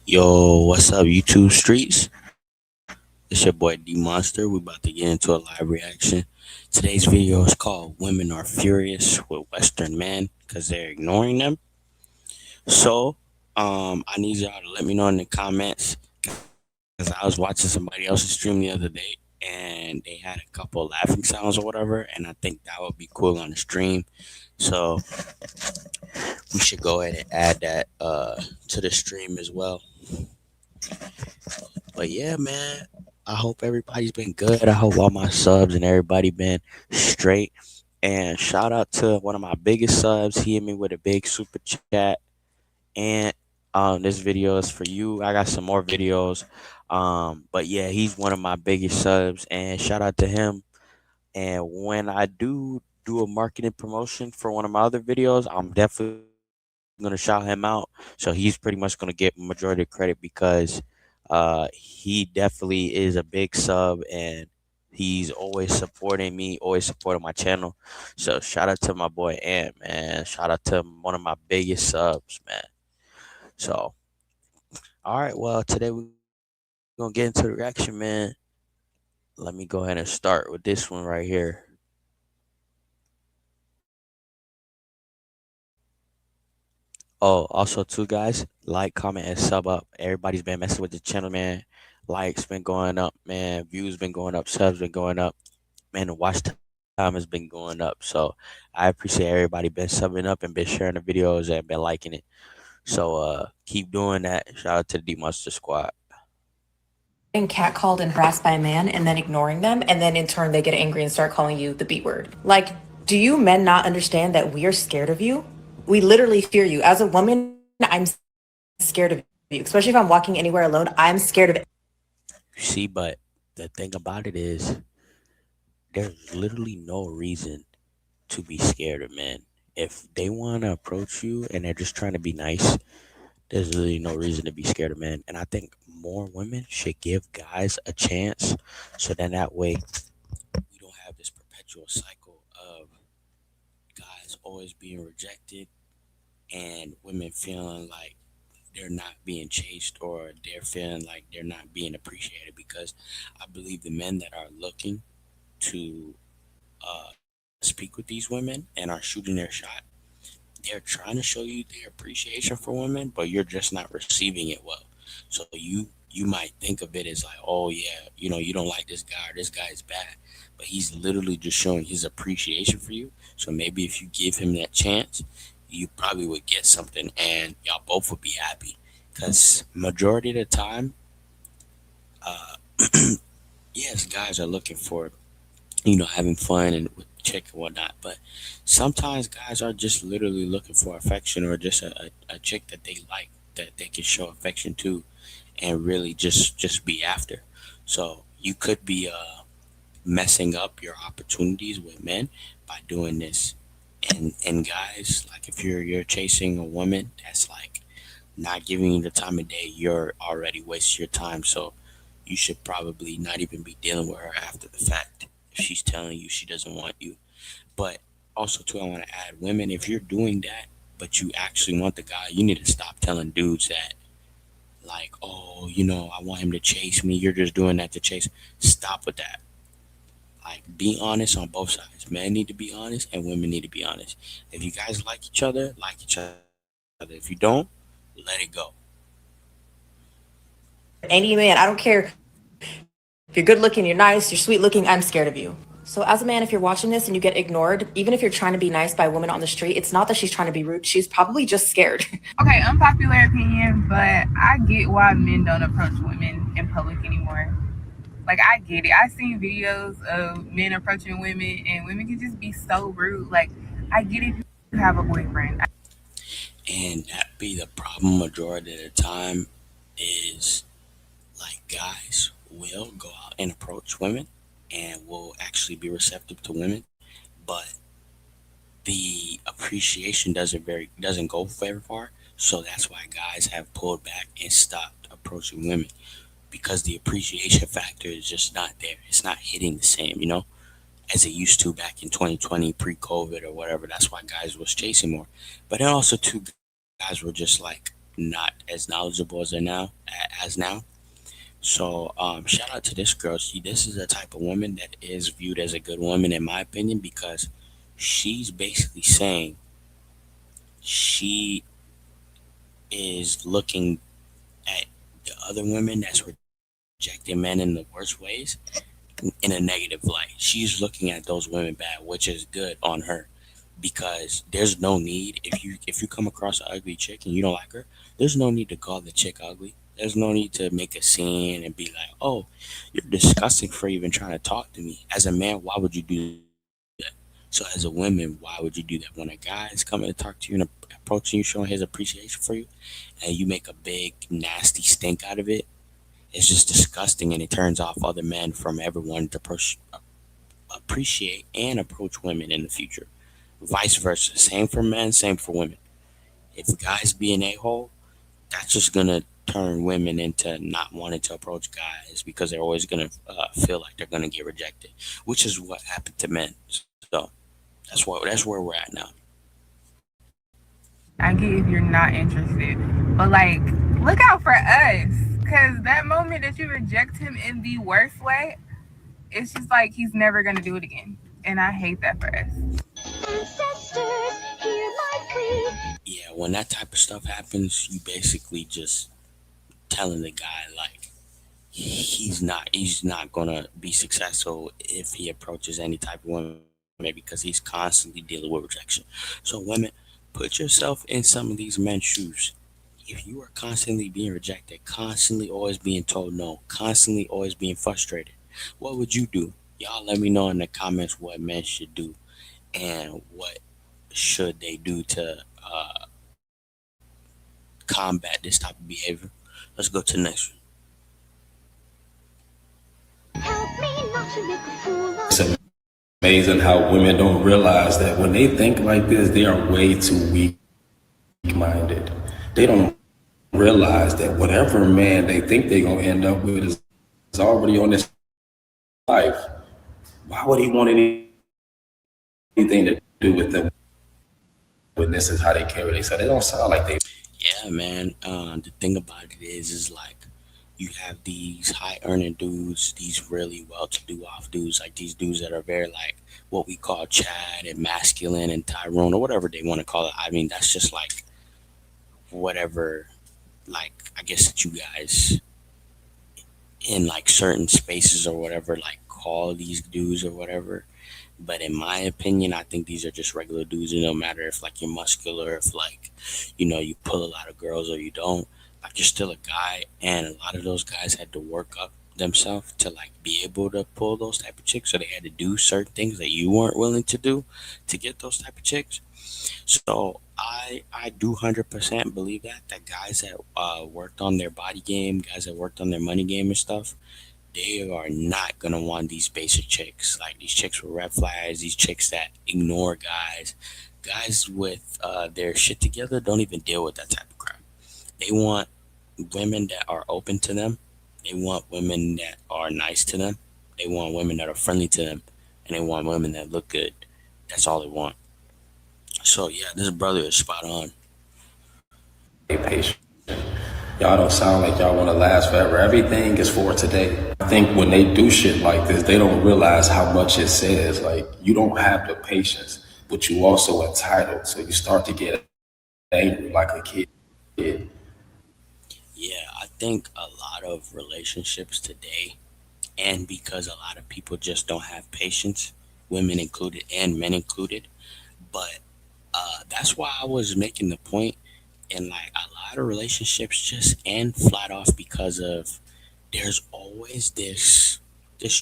Yo, what's up, YouTube streets? It's your boy D Monster. We about to get into a live reaction. Today's video is called "Women Are Furious with Western Men because they're ignoring them." So, I need y'all to let me know in the comments because I was watching somebody else's stream the other day and they had a couple laughing sounds or whatever, and I think that would be cool on the stream. So we should go ahead and add that to the stream as well. But yeah, man, I hope everybody's been good. I hope all my subs and everybody been straight. And shout out to one of my biggest subs. He hit me with a big super chat. And this video is for you. I got some more videos. But yeah, he's one of my biggest subs. And shout out to him. And when I do a marketing promotion for one of my other videos, I'm definitely gonna shout him out. So he's pretty much gonna get majority of credit because he definitely is a big sub and he's always supporting me, always supporting my channel. So shout out to my boy Ant, man. Shout out to one of my biggest subs, man. So all right, well today we're gonna get into the reaction, man. Let me go ahead and start with this one right here. Oh, also too, guys, like, comment, and sub up. Everybody's been messing with the channel, man. Likes been going up, man. Views been going up. Subs been going up, man. The watch time has been going up. So I appreciate everybody been subbing up and been sharing the videos and been liking it. So keep doing that. Shout out to the D Monster Squad. Getting catcalled and harassed by a man and then ignoring them, and then in turn they get angry and start calling you the B word. Like, do you men not understand that we are scared of you? We literally fear you. As a woman, I'm scared of you, especially if I'm walking anywhere alone. I'm scared of. You see, but the thing about it is, there's literally no reason to be scared of men. If they want to approach you and they're just trying to be nice, there's really no reason to be scared of men. And I think more women should give guys a chance so then that way we don't have this perpetual cycle of guys always being rejected and women feeling like they're not being chased or they're feeling like they're not being appreciated because I believe the men that are looking to speak with these women and are shooting their shot, they're trying to show you their appreciation for women, but you're just not receiving it well. So you might think of it as like, oh yeah, you don't like this guy or this guy is bad, but he's literally just showing his appreciation for you. So maybe if you give him that chance, you probably would get something, and y'all both would be happy. Because majority of the time, uh, yes, guys are looking for having fun and with chick and whatnot. But sometimes guys are just literally looking for affection or just a chick that they like that they can show affection to and really just be after. So you could be messing up your opportunities with men by doing this. And guys, like if you're chasing a woman that's like not giving you the time of day, you're already wasting your time. So you should probably not even be dealing with her after the fact if she's telling you she doesn't want you. But also too, I want to add, women, if you're doing that, but you actually want the guy, you need to stop telling dudes that like, oh, I want him to chase me. You're just doing that to chase. Stop with that. Like, be honest on both sides. Men need to be honest, and women need to be honest. If you guys like each other. If you don't, let it go. Any man, I don't care if you're good looking, you're nice, you're sweet looking, I'm scared of you. So, as a man, if you're watching this and you get ignored, even if you're trying to be nice by a woman on the street, it's not that she's trying to be rude. She's probably just scared. Okay, unpopular opinion, but I get why men don't approach women in public anymore. Like, I get it. I've seen videos of men approaching women, and women can just be so rude. Like, I get if you have a boyfriend. And that be the problem majority of the time is like guys will go out and approach women and will actually be receptive to women, but the appreciation doesn't go very far. So that's why guys have pulled back and stopped approaching women because the appreciation factor is just not there. It's not hitting the same, as it used to back in 2020 pre-COVID or whatever. That's why guys was chasing more. But then also too, guys were just like not as knowledgeable as they're now as now. So shout out to this girl. This is a type of woman that is viewed as a good woman in my opinion because she's basically saying she is looking at the other women that's rejecting men in the worst ways in a negative light. She's looking at those women bad, which is good on her because there's no need if you come across an ugly chick and you don't like her, there's no need to call the chick ugly. There's no need to make a scene and be like, "Oh, you're disgusting for even trying to talk to me." As a man, why would you do that? So as a woman, why would you do that? When a guy is coming to talk to you and approaching you, showing his appreciation for you, and you make a big nasty stink out of it, it's just disgusting and it turns off other men from ever wanting to appreciate and approach women in the future. Vice versa. Same for men, same for women. If guys be an a-hole, that's just gonna turn women into not wanting to approach guys because they're always gonna feel like they're gonna get rejected, which is what happened to men. So that's where we're at now. I get if you're not interested, but like, look out for us, because that moment that you reject him in the worst way, it's just like he's never gonna do it again, and I hate that for us. Ancestors, hear my plea. Yeah, when that type of stuff happens, you basically just telling the guy like he's not gonna be successful if he approaches any type of woman because he's constantly dealing with rejection. So women, put yourself in some of these men's shoes. If you are constantly being rejected, constantly always being told no, constantly always being frustrated, what would you do? Y'all let me know in the comments what men should do and what should they do to combat this type of behavior. Let's go to the next one. It's amazing how women don't realize that when they think like this, they are way too weak-minded. They don't realize that whatever man they think they're gonna end up with is already on this life. Why would he want anything to do with them when this is how they carry themselves? They don't sound like they really care. Yeah, man. The thing about it is like you have these high earning dudes, these really well to do off dudes, like these dudes that are very like what we call Chad and masculine and Tyrone or whatever they want to call it. I mean, that's just like whatever, like I guess that you guys in like certain spaces or whatever, like call these dudes or whatever. But in my opinion, I think these are just regular dudes. It don't matter if like you're muscular, if like, you pull a lot of girls or you don't. Like you're still a guy, and a lot of those guys had to work up themselves to like be able to pull those type of chicks. So they had to do certain things that you weren't willing to do to get those type of chicks. So I do 100% believe that guys that worked on their body game, guys that worked on their money game and stuff, they are not gonna want these basic chicks, like these chicks with red flags, these chicks that ignore guys, guys with their shit together don't even deal with that type of crap. They want women that are open to them. They want women that are nice to them. They want women that are friendly to them, and they want women that look good. That's all they want. So yeah, this brother is spot on. Stay patient. Y'all don't sound like y'all want to last forever. Everything is for today. I think when they do shit like this, they don't realize how much it says. Like, you don't have the patience, but you also entitled. So you start to get angry like a kid. Yeah, I think a lot of relationships today, and because a lot of people just don't have patience, women included and men included. But that's why I was making the point, and like a lot of relationships just end flat off because of there's always this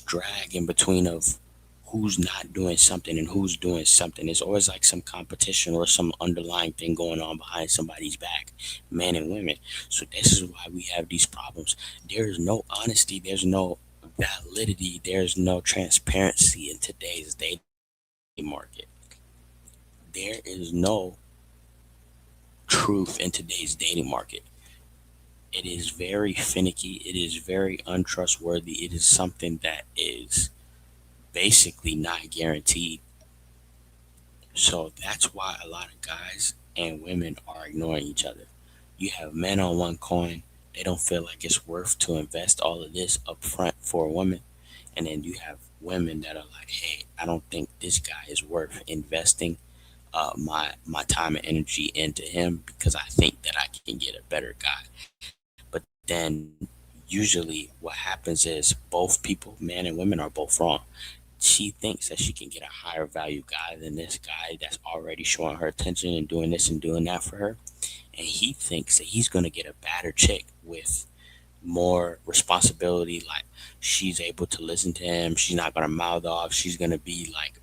drag in between of who's not doing something and who's doing something. There's always like some competition or some underlying thing going on behind somebody's back, men and women. So this is why we have these problems. There is no honesty, there's no validity, there's no transparency in today's dating market. There is no truth in today's dating market. It is very finicky, it is very untrustworthy, it is something that is basically not guaranteed. So that's why a lot of guys and women are ignoring each other. You have men on one coin, they don't feel like it's worth to invest all of this up front for a woman. And then you have women that are like, hey, I don't think this guy is worth investing my time and energy into him because I think that I can get a better guy. But then usually what happens is both people, men and women, are both wrong. She thinks that she can get a higher value guy than this guy that's already showing her attention and doing this and doing that for her. And he thinks that he's going to get a better chick with more responsibility. Like she's able to listen to him. She's not going to mouth off. She's going to be like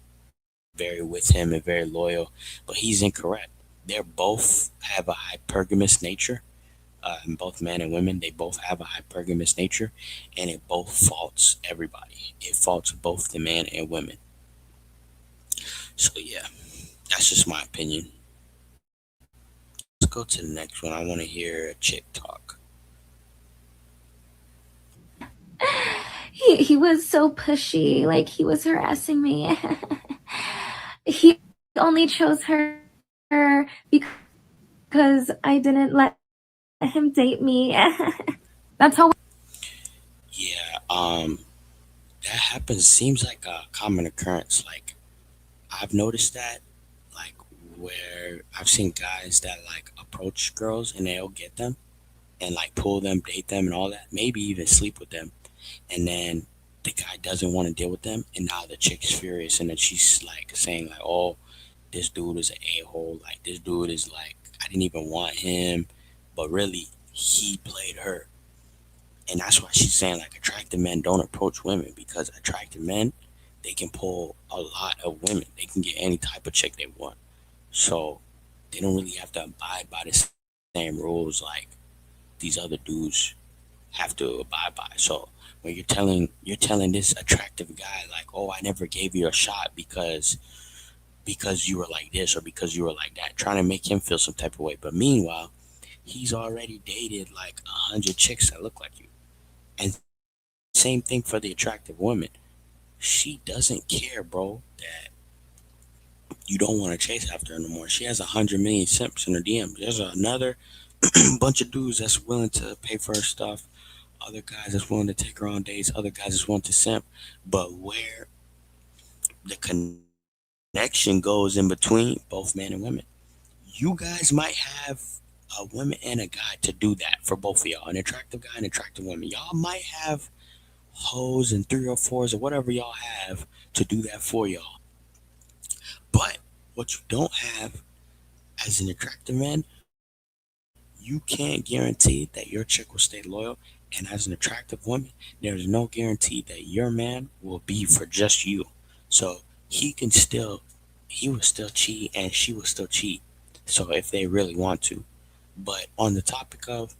very with him and very loyal. But he's incorrect. They're both have a hypergamous nature. And both men and women, they both have a hypergamous nature, and it both faults everybody. It faults both the man and women. So yeah, that's just my opinion. Let's go to the next one. I want to hear a chick talk. He was so pushy, like he was harassing me. He only chose her because I didn't let him date me. That's how. Yeah, that happens. Seems like a common occurrence. Like I've noticed that, like where I've seen guys that like approach girls and they'll get them and like pull them, date them, and all that. Maybe even sleep with them, and then the guy doesn't want to deal with them, and now the chick's furious, and then she's like saying like, "Oh, this dude is an a-hole. Like this dude is like I didn't even want him, but really he played her." And that's why she's saying like attractive men don't approach women because attractive men they can pull a lot of women. They can get any type of chick they want. So they don't really have to abide by the same rules like these other dudes have to abide by. So when you're telling this attractive guy like, "Oh, I never gave you a shot because you were like this or because you were like that," trying to make him feel some type of way. But meanwhile, he's already dated like 100 chicks that look like you. And same thing for the attractive woman. She doesn't care, bro, that you don't want to chase after her no more. She has 100 million simps in her DM. There's another bunch of dudes that's willing to pay for her stuff. Other guys that's willing to take her on dates. Other guys that's willing to simp. But where the connection goes in between both men and women, you guys might have a woman and a guy to do that for both of y'all. An attractive guy and attractive woman. Y'all might have hoes and three or fours or whatever y'all have to do that for y'all. But what you don't have as an attractive man, you can't guarantee that your chick will stay loyal. And as an attractive woman, there is no guarantee that your man will be for just you. So he will still cheat and she will still cheat. So if they really want to. But on the topic of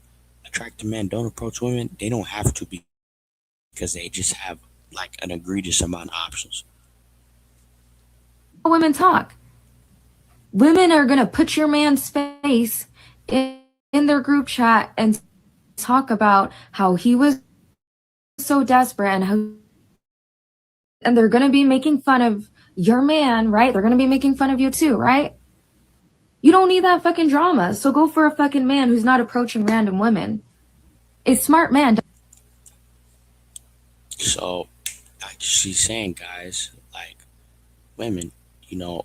attractive men don't approach women, they don't have to because they just have like an egregious amount of options. Women talk. Women are gonna put your man's face in their group chat and talk about how he was so desperate and how he was so desperate, and they're gonna be making fun of your man, right? They're gonna be making fun of you too, right? You don't need that fucking drama. So go for a fucking man who's not approaching random women. A smart man. So, like she's saying, guys, like women, you know,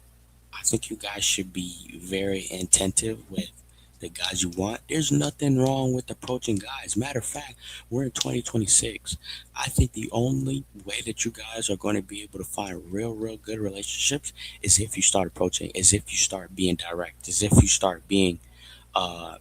I think you guys should be very attentive with the guys you want. There's nothing wrong with approaching guys. Matter of fact, we're in 2026. I think the only way that you guys are going to be able to find real good relationships is if you start approaching, is if you start being direct, is if you start being uh,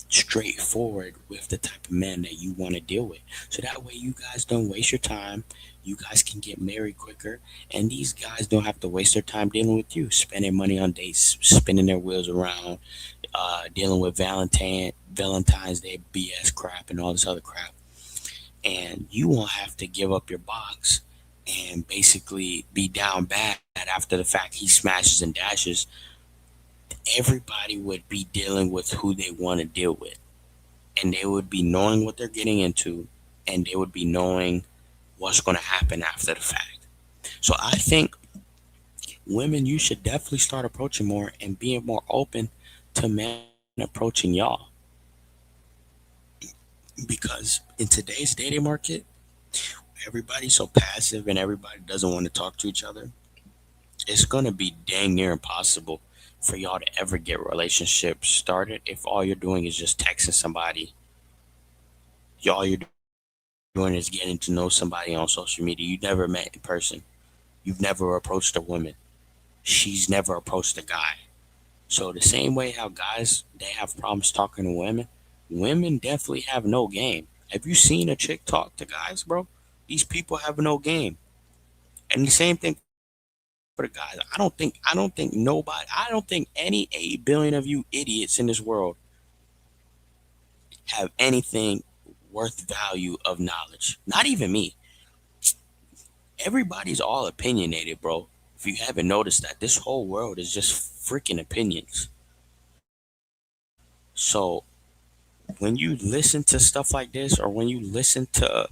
straightforward with the type of men that you want to deal with. So that way you guys don't waste your time. You guys can get married quicker, and these guys don't have to waste their time dealing with you, spending money on dates, spinning their wheels around, dealing with Valentine's Day BS crap and all this other crap. And you won't have to give up your box and basically be down bad after the fact he smashes and dashes. Everybody would be dealing with who they want to deal with, and they would be knowing what they're getting into, and they would be knowing what's going to happen after the fact. So I think women, you should definitely start approaching more and being more open to men approaching y'all. Because in today's dating market, everybody's so passive and everybody doesn't want to talk to each other. It's gonna be dang near impossible for y'all to ever get relationships started if all you're doing is just texting somebody. All you're doing is getting to know somebody on social media. You never met in person. You've never approached a woman. She's never approached a guy. So the same way how guys they have problems talking to women, women definitely have no game. Have you seen a chick talk to guys, bro? These people have no game. And the same thing for the guys. I don't think any 8 billion of you idiots in this world have anything worth value of knowledge. Not even me. Everybody's all opinionated, bro. If you haven't noticed that, this whole world is just freaking opinions. So when you listen to stuff like this, or when you listen to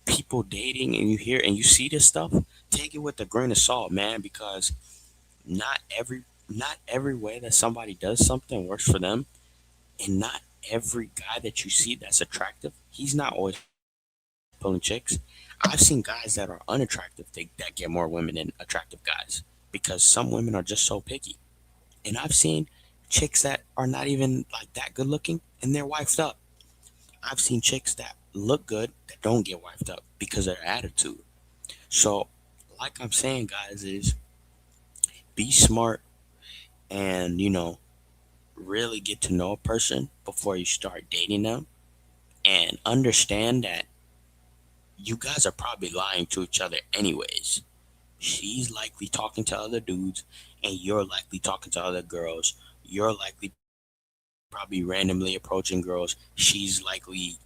people dating and you hear and you see this stuff, take it with a grain of salt, man, because not every not every way that somebody does something works for them, and not every guy that you see that's attractive, he's not always pulling chicks. I've seen guys that are unattractive that get more women than attractive guys because some women are just so picky. And I've seen chicks that are not even like that good looking and they're wifed up. I've seen chicks that look good that don't get wifed up because of their attitude. So, like I'm saying, guys, is be smart and, really get to know a person before you start dating them, and understand that you guys are probably lying to each other anyways. She's likely talking to other dudes, and you're likely talking to other girls. You're likely probably randomly approaching girls. She's likely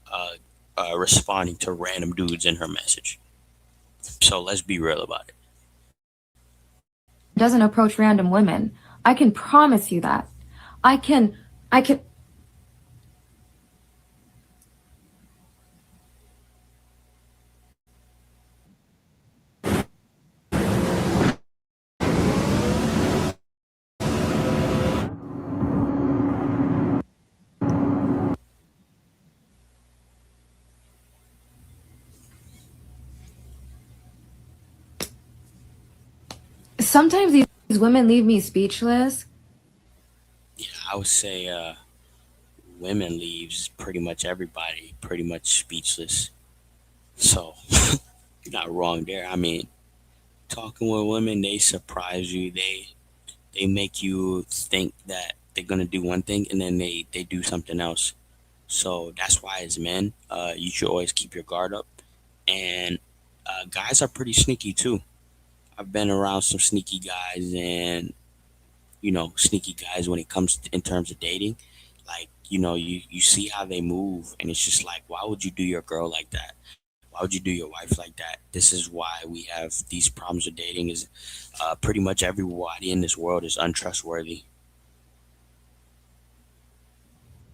responding to random dudes in her message. So let's be real about it. Doesn't approach random women. I can promise you that. I can. Sometimes these women leave me speechless. Yeah, I would say women leaves pretty much everybody pretty much speechless. So you're not wrong there. I mean, talking with women, they surprise you. They make you think that they're gonna do one thing and then they do something else. So that's why as men, you should always keep your guard up. And guys are pretty sneaky too. I've been around some sneaky guys, and sneaky guys when it comes to, in terms of dating. Like, you see how they move, and it's just like, why would you do your girl like that? Why would you do your wife like that? This is why we have these problems with dating. Is pretty much everybody in this world is untrustworthy.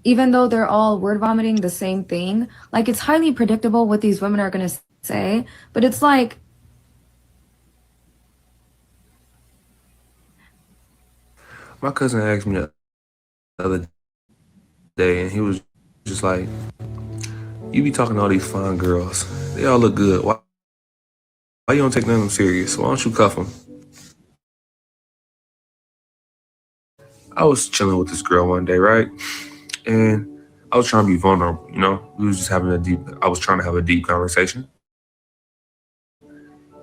Even though they're all word vomiting the same thing, like it's highly predictable what these women are going to say, but it's like, My cousin asked me the other day, and he was just like, "You be talking to all these fine girls. They all look good. Why you don't take none of them serious? Why don't you cuff them?" I was chilling with this girl one day, right? And I was trying to be vulnerable. We was just having a deep. I was trying to have a deep conversation,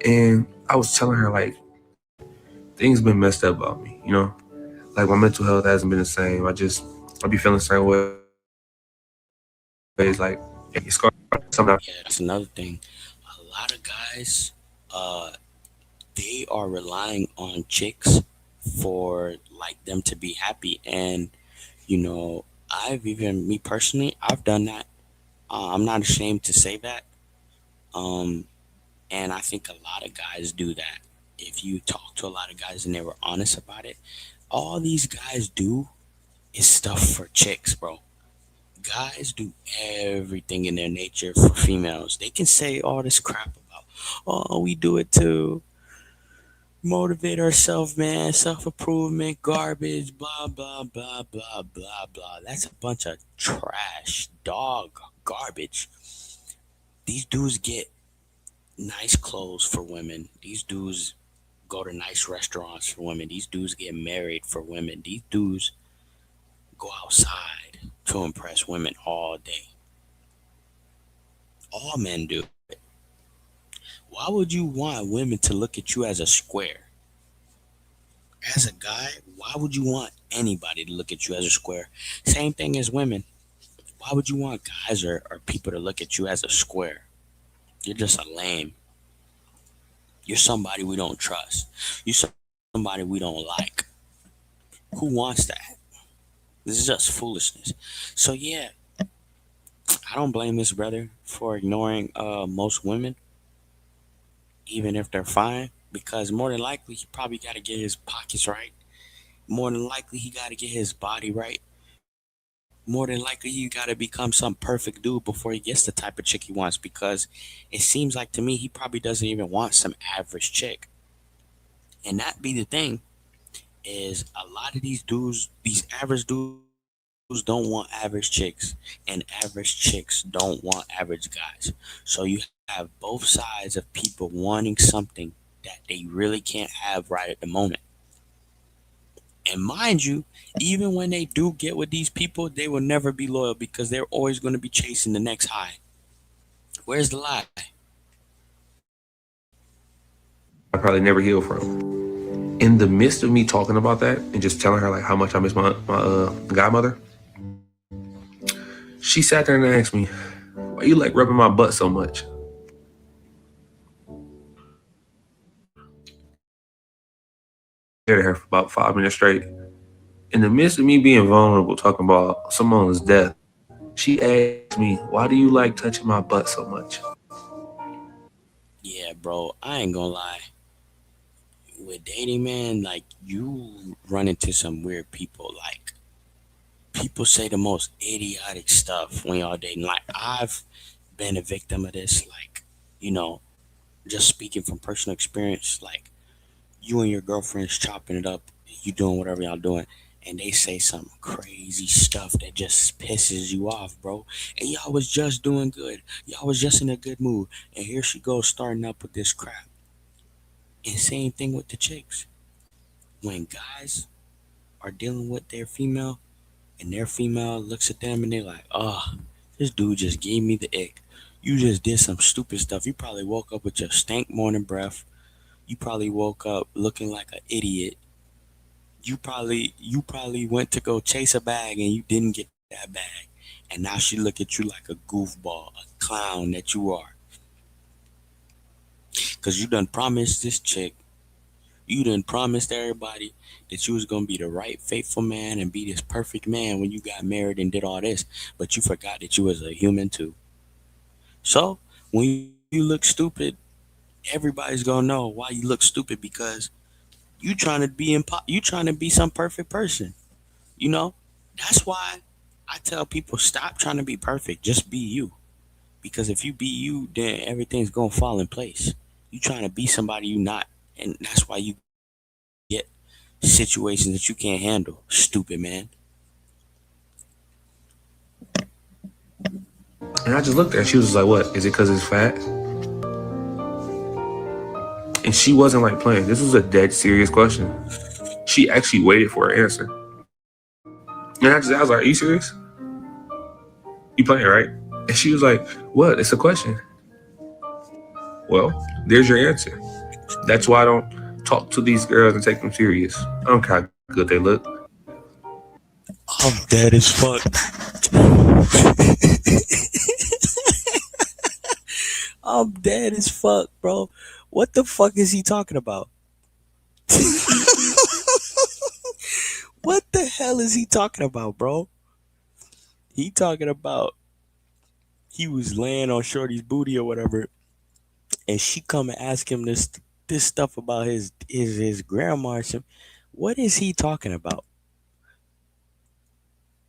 and I was telling her like things been messed up about me. Like my mental health hasn't been the same. I be feeling certain ways, like it scarred something. Yeah, that's another thing. A lot of guys, they are relying on chicks for like them to be happy, and me personally, I've done that. I'm not ashamed to say that. Um, and I think a lot of guys do that. If you talk to a lot of guys and they were honest about it, all these guys do is stuff for chicks, bro. Guys do everything in their nature for females. They can say all this crap about, oh, we do it too. motivate ourselves, man. Self improvement, garbage, blah, blah, blah, blah, blah, blah. That's a bunch of trash, dog, garbage. These dudes get nice clothes for women. These dudes go to nice restaurants for women. These dudes get married for women. These dudes go outside to impress women all day. All men do it. Why would you want women to look at you as a square? As a guy, why would you want anybody to look at you as a square? Same thing as women. Why would you want guys or people to look at you as a square? You're just a lame. You're somebody we don't trust. You're somebody we don't like. Who wants that? This is just foolishness. So yeah, I don't blame this brother for ignoring most women, even if they're fine, because more than likely he probably got to get his pockets right. More than likely he got to get his body right. More than likely he got to become some perfect dude before he gets the type of chick he wants, because it seems like to me he probably doesn't even want some average chick. And that be the thing, is a lot of these dudes, these average dudes don't want average chicks, and average chicks don't want average guys. So you have both sides of people wanting something that they really can't have right at the moment. And mind you, even when they do get with these people, they will never be loyal because they're always going to be chasing the next high. Where's the lie? I probably never heal from. In the midst of me talking about that and just telling her like how much I miss my godmother, she sat there and asked me, "Why you like rubbing my butt so much?" Stared at her for about 5 minutes straight. In the midst of me being vulnerable, talking about someone's death, she asked me, "Why do you like touching my butt so much?" Yeah, bro, I ain't gonna lie. With dating, man, like you run into some weird people. Like people say the most idiotic stuff when y'all dating. Like I've been a victim of this. Like, you know, just speaking from personal experience. Like you and your girlfriend's chopping it up, you doing whatever y'all doing, and they say some crazy stuff that just pisses you off, bro. And y'all was just doing good. Y'all was just in a good mood. And here she goes starting up with this crap. And same thing with the chicks. When guys are dealing with their female and their female looks at them and they're like, oh, this dude just gave me the ick. You just did some stupid stuff. You probably woke up with your stank morning breath. You probably woke up looking like an idiot. You probably went to go chase a bag and you didn't get that bag. And now she look at you like a goofball, a clown that you are. Cause you done promised this chick, you done promised everybody that you was gonna be the right faithful man and be this perfect man when you got married and did all this, but you forgot that you was a human too. So when you look stupid, everybody's gonna know why you look stupid, because you trying to be some perfect person. You know, that's why I tell people stop trying to be perfect. Just be you. Because if you be you, then everything's gonna fall in place. You trying to be somebody you not, and that's why you get situations that you can't handle. Stupid man. And I just looked at her. She was just like, "What? Is it because it's fat?" And she wasn't like playing. This was a dead serious question. She actually waited for her answer. And I was like, "Are you serious? You playing, right?" And she was like, "What? It's a question." Well, there's your answer. That's why I don't talk to these girls and take them serious. I don't care how good they look. I'm dead as fuck. I'm dead as fuck, bro. What the fuck is he talking about? What the hell is he talking about, bro? He talking about he was laying on Shorty's booty or whatever, and she come and ask him this stuff about his grandma or something. What is he talking about?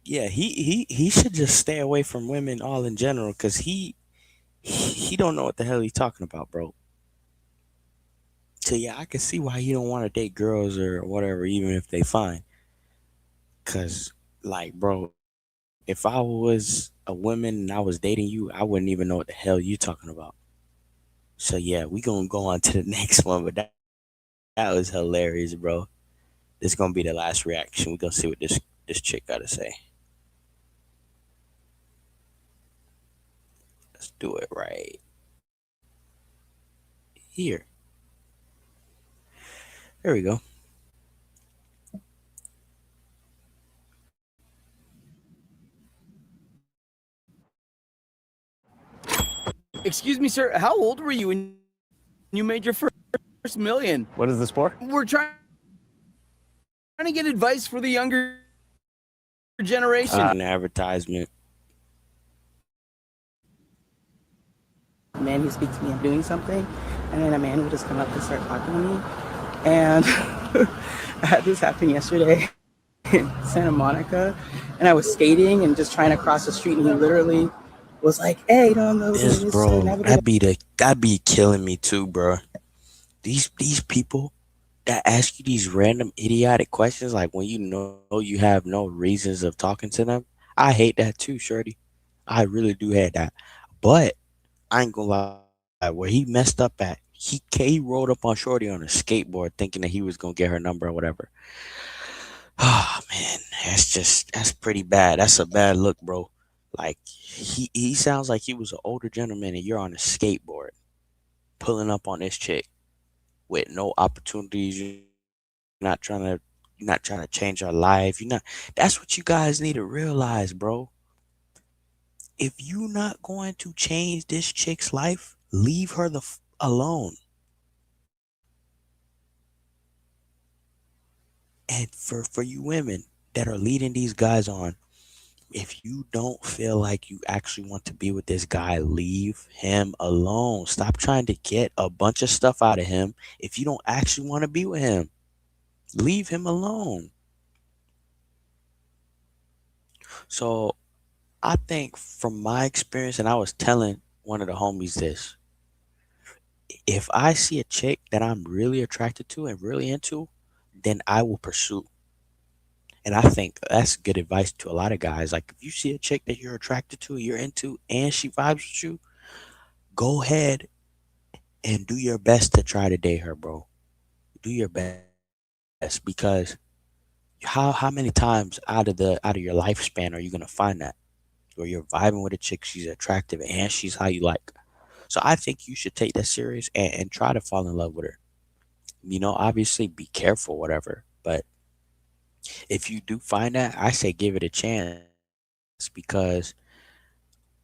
Yeah, he should just stay away from women all in general, because he don't know what the hell he's talking about, bro. So yeah, I can see why you don't want to date girls or whatever, even if they fine. Cause like, bro, if I was a woman and I was dating you, I wouldn't even know what the hell you talking about. So yeah, we gonna go on to the next one, but that was hilarious, bro. This gonna be the last reaction. We gonna see what this chick gotta say. Let's do it right here. There we go. Excuse me, sir. How old were you when you made your first million? What is this for? We're trying to get advice for the younger generation. An advertisement. Man who speaks to me of doing something, and then a man will just come up and start talking to me. And I had this happen yesterday in Santa Monica, and I was skating and just trying to cross the street, and he literally was like, "Hey, don't go This, this side, bro, navigate." that be killing me too, bro. These people that ask you these random idiotic questions, like when you know you have no reasons of talking to them. I hate that too, shorty. I really do hate that. But I ain't gonna lie, where he messed up at, he rolled up on shorty on a skateboard thinking that he was gonna get her number or whatever. Oh man, that's pretty bad. That's a bad look, bro. Like he sounds like he was an older gentleman and you're on a skateboard pulling up on this chick with no opportunities. You're not trying to change her life. You're not. That's what you guys need to realize, bro. If you not going to change this chick's life, leave her alone. And for you women that are leading these guys on, if you don't feel like you actually want to be with this guy, leave him alone. Stop trying to get a bunch of stuff out of him if you don't actually want to be with him. Leave him alone. So I think from my experience, and I was telling one of the homies this, if I see a chick that I'm really attracted to and really into, then I will pursue. And I think that's good advice to a lot of guys. Like if you see a chick that you're attracted to, you're into, and she vibes with you, go ahead and do your best to try to date her, bro. Do your best because how many times out of your lifespan are you gonna find that where you're vibing with a chick, she's attractive and she's how you like. So I think you should take that serious and try to fall in love with her. Obviously be careful, whatever. But if you do find that, I say give it a chance because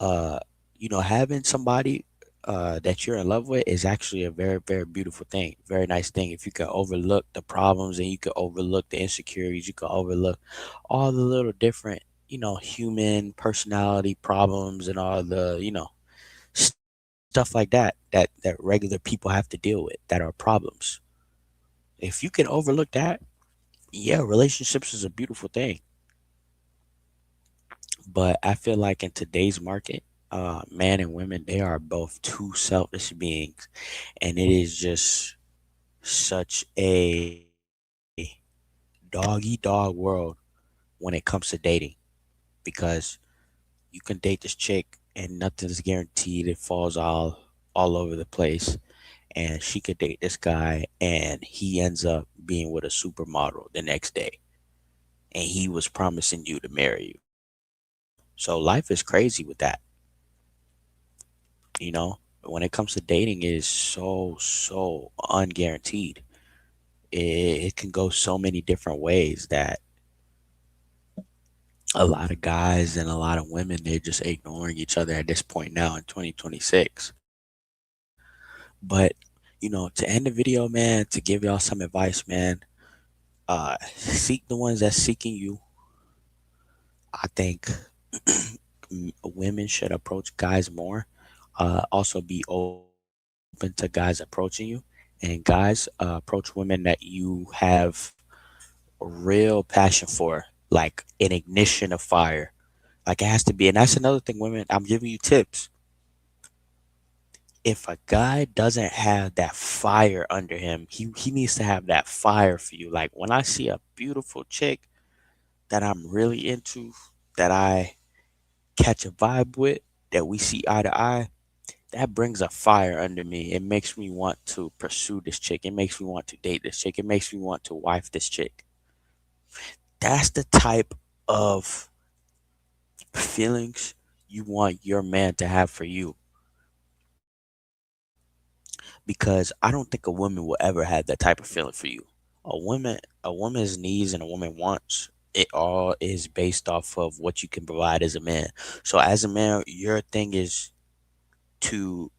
having somebody that you're in love with is actually a very, very beautiful thing, very nice thing. If you can overlook the problems and you can overlook the insecurities, you can overlook all the little different, human personality problems and all the, stuff like that regular people have to deal with that are problems. If you can overlook that, yeah, relationships is a beautiful thing. But I feel like in today's market, man and women, they are both two selfish beings, and it is just such a doggy dog world when it comes to dating because you can date this chick and nothing's guaranteed. It falls all over the place, and she could date this guy and he ends up being with a supermodel the next day, and he was promising you to marry you. So life is crazy with that. When it comes to dating, it is so unguaranteed. It can go so many different ways that a lot of guys and a lot of women, they're just ignoring each other at this point now in 2026. But to end the video, man, to give y'all some advice, man, seek the ones that's seeking you. I think women should approach guys more. Also be open to guys approaching you, and guys, approach women that you have real passion for, like an ignition of fire. Like it has to be, and that's another thing, women. I'm giving you tips. if a guy doesn't have that fire under him, he needs to have that fire for you. Like when I see a beautiful chick that I'm really into, that I catch a vibe with, that we see eye to eye, that brings a fire under me. It makes me want to pursue this chick. It makes me want to date this chick. It makes me want to wife this chick. That's the type of feelings you want your man to have for you. Because I don't think a woman will ever have that type of feeling for you. A woman's needs and a woman wants, it all is based off of what you can provide as a man. So as a man, your thing is to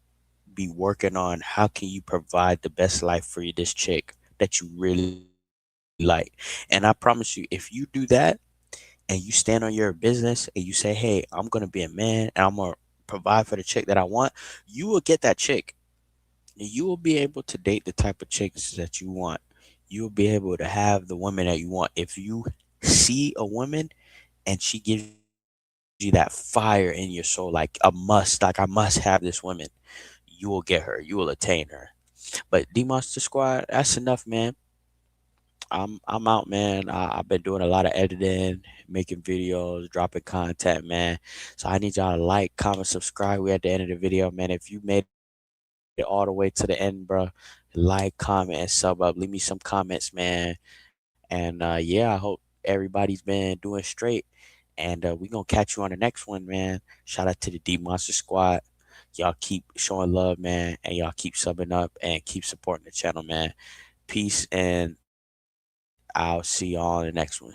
be working on how can you provide the best life for you, this chick that you really like. And I promise you, if you do that and you stand on your business and you say, hey, I'm gonna be a man and I'm gonna provide for the chick that I want, you will get that chick. You will be able to date the type of chicks that you want. You will be able to have the woman that you want. If you see a woman and she gives you that fire in your soul, like a must, like I must have this woman, you will get her. You will attain her. But D Monster Squad, that's enough, man. I'm out, man. I've been doing a lot of editing, making videos, dropping content, man. So I need y'all to like, comment, subscribe. We at the end of the video, man. If you made it all the way to the end, bro, like, comment, and sub up. Leave me some comments, man. And yeah, I hope everybody's been doing straight. And we gonna catch you on the next one, man. Shout out to the D Monster Squad. Y'all keep showing love, man, and y'all keep subbing up and keep supporting the channel, man. Peace, and I'll see y'all on the next one.